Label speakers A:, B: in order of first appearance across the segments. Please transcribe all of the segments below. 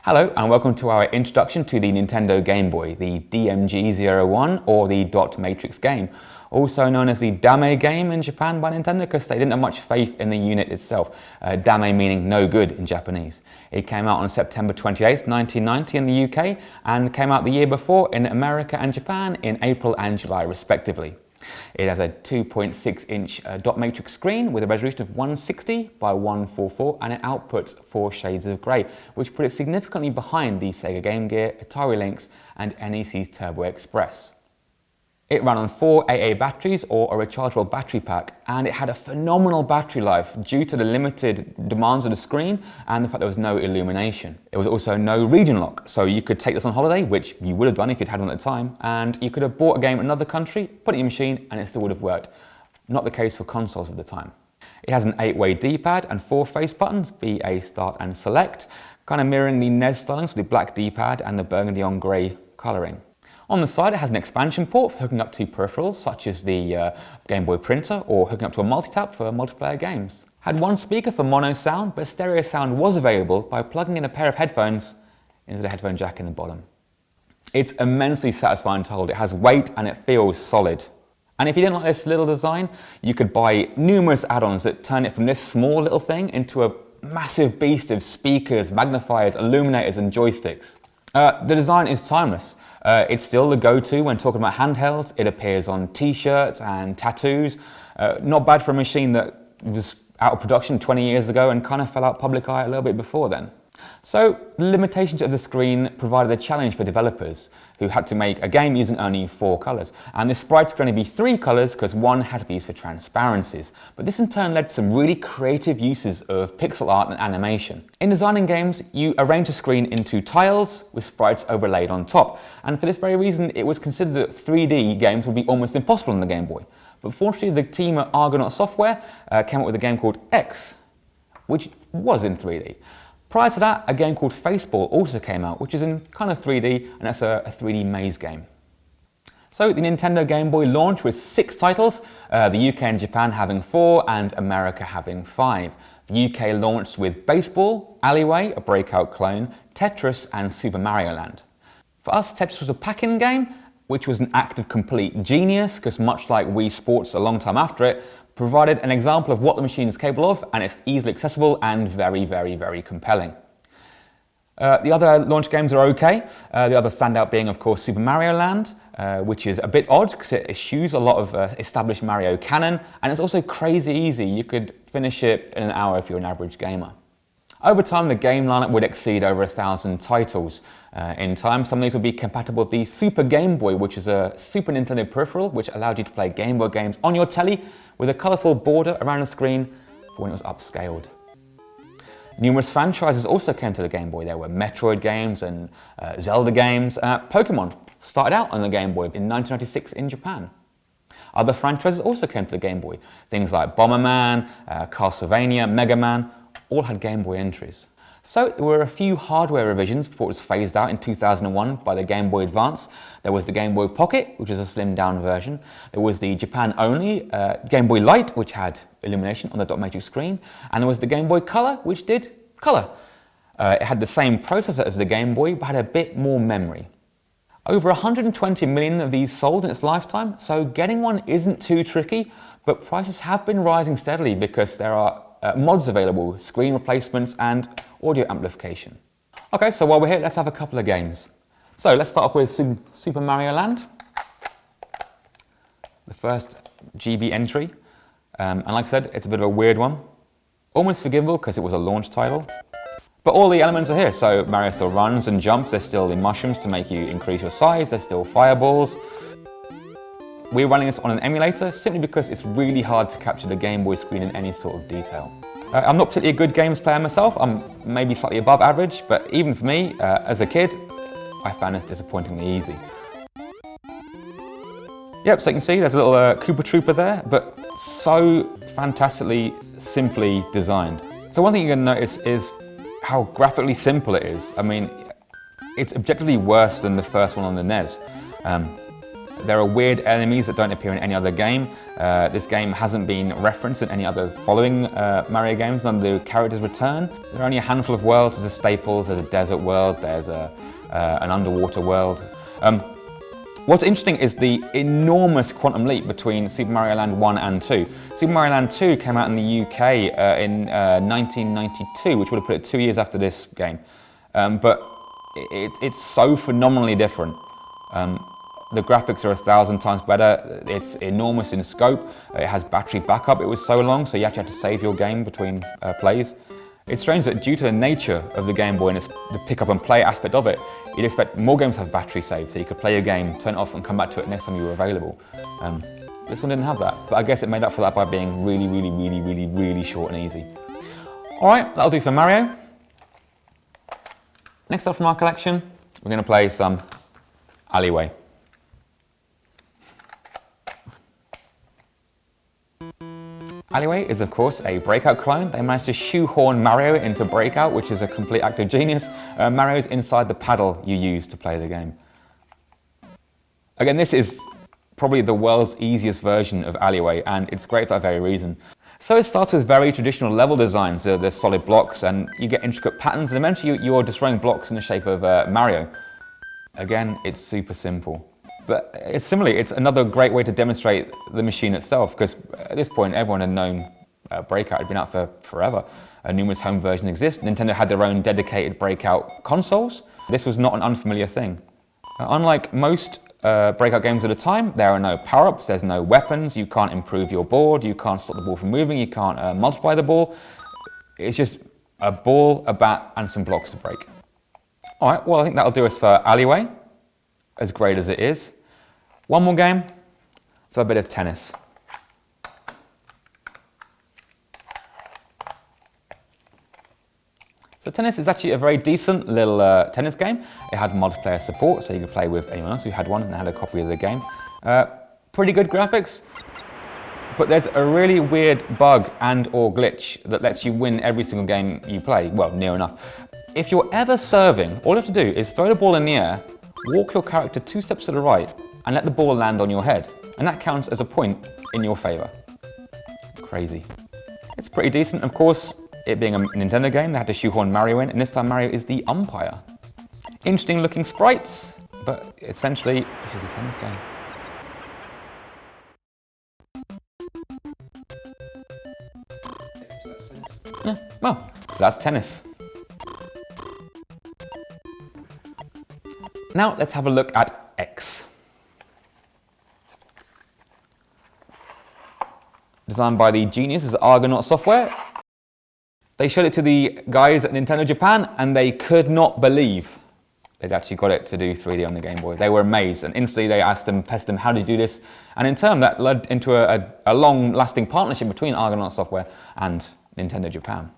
A: Hello and welcome to our introduction to the Nintendo Game Boy, the DMG-01 or the Dot Matrix game, also known as the Dame game in Japan by Nintendo because they didn't have much faith in the unit itself, Dame meaning no good in Japanese. It came out on September 28th, 1990 in the UK and came out the year before in America and Japan in April and July respectively. It has a 2.6-inch dot matrix screen with a resolution of 160 by 144 and it outputs 4 shades of grey, which put it significantly behind the Sega Game Gear, Atari Lynx and NEC's Turbo Express. It ran on 4 AA batteries or a rechargeable battery pack, and it had a phenomenal battery life due to the limited demands of the screen and the fact there was no illumination. There was also no region lock, so you could take this on holiday, which you would have done if you'd had one at the time, and you could have bought a game in another country, put it in your machine, and it still would have worked. Not the case for consoles of the time. It has an 8-way D-pad and 4 face buttons, B, A, Start and Select, kind of mirroring the NES stylings with the black D-pad and the burgundy on grey colouring. On the side it has an expansion port for hooking up to peripherals such as the Game Boy printer or hooking up to a multi-tap for multiplayer games. Had one speaker for mono sound, but stereo sound was available by plugging in a pair of headphones into the headphone jack in the bottom. It's immensely satisfying to hold, it has weight and it feels solid. And if you didn't like this little design, you could buy numerous add-ons that turn it from this small little thing into a massive beast of speakers, magnifiers, illuminators and joysticks. The design is timeless. It's still the go-to when talking about handhelds. It appears on t-shirts and tattoos. Not bad for a machine that was out of production 20 years ago and kind of fell out public eye a little bit before then. So the limitations of the screen provided a challenge for developers who had to make a game using only 4 colours. And the sprites could only be 3 colours because one had to be used for transparencies. But this in turn led to some really creative uses of pixel art and animation. In designing games, you arrange the screen into tiles with sprites overlaid on top. And for this very reason, it was considered that 3D games would be almost impossible on the Game Boy. But fortunately, the team at Argonaut Software came up with a game called X, which was in 3D. Prior to that, a game called Faceball also came out, which is in kind of 3D, and that's a 3D maze game. So the Nintendo Game Boy launched with 6 titles, the UK and Japan having 4 and America having 5. The UK launched with Baseball, Alleyway, a breakout clone, Tetris and Super Mario Land. For us, Tetris was a pack-in game, which was an act of complete genius, because much like Wii Sports a long time after it, provided an example of what the machine is capable of, and it's easily accessible and very, very, very compelling. The other launch games are okay. The other standout being, of course, Super Mario Land, which is a bit odd because it eschews a lot of established Mario canon, and it's also crazy easy. You could finish it in an hour if you're an average gamer. Over time, the game lineup would exceed over 1,000 titles. In time, some of these would be compatible with the Super Game Boy, which is a Super Nintendo peripheral which allowed you to play Game Boy games on your telly with a colourful border around the screen for when it was upscaled. Numerous franchises also came to the Game Boy. There were Metroid games and Zelda games. Pokemon started out on the Game Boy in 1996 in Japan. Other franchises also came to the Game Boy. Things like Bomberman, Castlevania, Mega Man, all had Game Boy entries. So there were a few hardware revisions before it was phased out in 2001 by the Game Boy Advance. There was the Game Boy Pocket, which was a slimmed down version. There was the Japan-only Game Boy Light, which had illumination on the dot matrix screen. And there was the Game Boy Color, which did colour. It had the same processor as the Game Boy, but had a bit more memory. Over 120 million of these sold in its lifetime, so getting one isn't too tricky, but prices have been rising steadily because there are mods available, screen replacements and audio amplification. Okay, so while we're here, let's have a couple of games. So let's start off with Super Mario Land, the first GB entry. And like I said, it's a bit of a weird one. Almost forgivable because it was a launch title. But all the elements are here, so Mario still runs and jumps, there's still the mushrooms to make you increase your size, there's still fireballs. We're running this on an emulator simply because it's really hard to capture the Game Boy screen in any sort of detail. I'm not particularly a good games player myself, I'm maybe slightly above average, but even for me, as a kid, I found this disappointingly easy. Yep, so you can see there's a little Koopa Troopa there, but so fantastically simply designed. So one thing you're going to notice is how graphically simple it is. I mean, it's objectively worse than the first one on the NES. There are weird enemies that don't appear in any other game. This game hasn't been referenced in any other following Mario games. None of the characters return. There are only a handful of worlds. There's a staples, there's a desert world, there's an underwater world. What's interesting is the enormous quantum leap between Super Mario Land 1 and 2. Super Mario Land 2 came out in the UK in 1992, which would have put it 2 years after this game. But it's so phenomenally different. The graphics are 1,000 times better, it's enormous in scope, it has battery backup, it was so long so you actually have to save your game between plays. It's strange that due to the nature of the Game Boy and the pick up and play aspect of it, you'd expect more games to have battery saved, so you could play your game, turn it off and come back to it next time you were available. This one didn't have that, but I guess it made up for that by being really short and easy. Alright, that'll do for Mario. Next up from our collection, we're going to play some Alleyway. Alleyway is of course a Breakout clone. They managed to shoehorn Mario into Breakout, which is a complete act of genius. Mario's inside the paddle you use to play the game. Again, this is probably the world's easiest version of Alleyway, and it's great for that very reason. So it starts with very traditional level designs. There's solid blocks and you get intricate patterns, and eventually you're destroying blocks in the shape of Mario. Again, it's super simple. But similarly, it's another great way to demonstrate the machine itself, because at this point everyone had known Breakout had been out for forever. Numerous home versions exist. Nintendo had their own dedicated Breakout consoles. This was not an unfamiliar thing. Unlike most Breakout games at the time, there are no power-ups, there's no weapons, you can't improve your board, you can't stop the ball from moving, you can't multiply the ball. It's just a ball, a bat, and some blocks to break. Alright, well I think that'll do us for Alleyway, as great as it is. One more game, so a bit of tennis. So tennis is actually a very decent little tennis game. It had multiplayer support, so you could play with anyone else who had one and had a copy of the game. Pretty good graphics, but there's a really weird bug and or glitch that lets you win every single game you play, well, near enough. If you're ever serving, all you have to do is throw the ball in the air, walk your character 2 steps to the right, and let the ball land on your head, and that counts as a point in your favour. Crazy. It's pretty decent, of course. It being a Nintendo game, they had to shoehorn Mario in, and this time Mario is the umpire. Interesting looking sprites, but essentially it's just a tennis game. Yeah, well, so that's tennis. Now let's have a look at X. Designed by the geniuses at Argonaut Software. They showed it to the guys at Nintendo Japan and they could not believe they'd actually got it to do 3D on the Game Boy. They were amazed, and instantly they asked them, pestered them, how did you do this? And in turn that led into a long-lasting partnership between Argonaut Software and Nintendo Japan.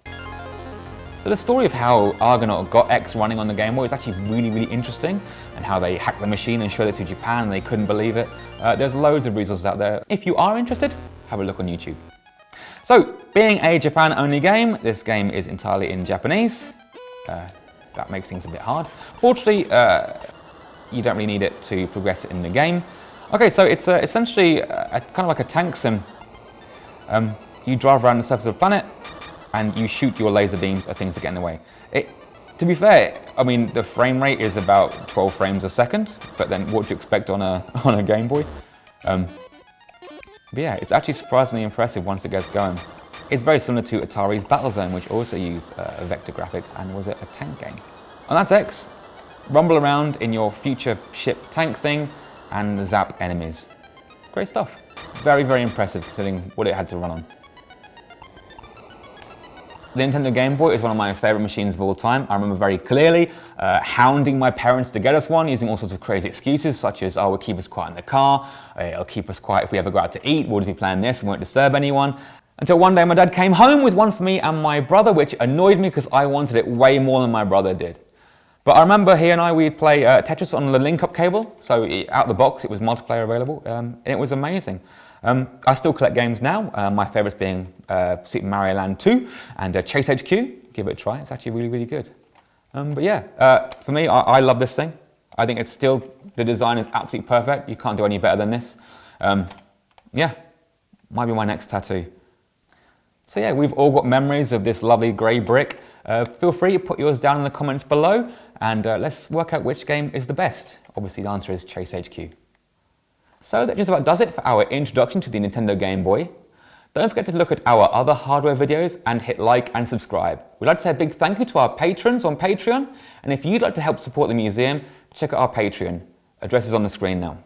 A: So the story of how Argonaut got X running on the Game Boy is actually really interesting, and how they hacked the machine and showed it to Japan and they couldn't believe it. There's loads of resources out there. If you are interested, have a look on YouTube. So, being a Japan-only game, this game is entirely in Japanese. That makes things a bit hard. Fortunately, you don't really need it to progress in the game. Okay, so it's essentially kind of like a tank sim. You drive around the surface of the planet, and you shoot your laser beams at things that get in the way. To be fair, I mean, the frame rate is about 12 frames a second, but then what do you expect on a Game Boy? But yeah, it's actually surprisingly impressive once it gets going. It's very similar to Atari's Battlezone, which also used vector graphics and was a tank game. And that's X. Rumble around in your future ship tank thing and zap enemies. Great stuff. Very impressive considering what it had to run on. The Nintendo Game Boy is one of my favourite machines of all time. I remember very clearly hounding my parents to get us one, using all sorts of crazy excuses, such as, oh, it'll keep us quiet in the car, it'll keep us quiet if we ever go out to eat, we'll just be playing this and won't disturb anyone. Until one day my dad came home with one for me and my brother, which annoyed me because I wanted it way more than my brother did. But I remember he and I, we'd play Tetris on the link-up cable, so out the box it was multiplayer available, and it was amazing. I still collect games now, my favourites being Super Mario Land 2 and Chase HQ. Give it a try, it's actually really good. But yeah, for me, I love this thing. I think it's still, the design is absolutely perfect. You can't do any better than this. Yeah, might be my next tattoo. So yeah, we've all got memories of this lovely grey brick. Feel free to put yours down in the comments below, and let's work out which game is the best. Obviously the answer is Chase HQ. So that just about does it for our introduction to the Nintendo Game Boy. Don't forget to look at our other hardware videos and hit like and subscribe. We'd like to say a big thank you to our patrons on Patreon, and if you'd like to help support the museum, check out our Patreon. Address is on the screen now.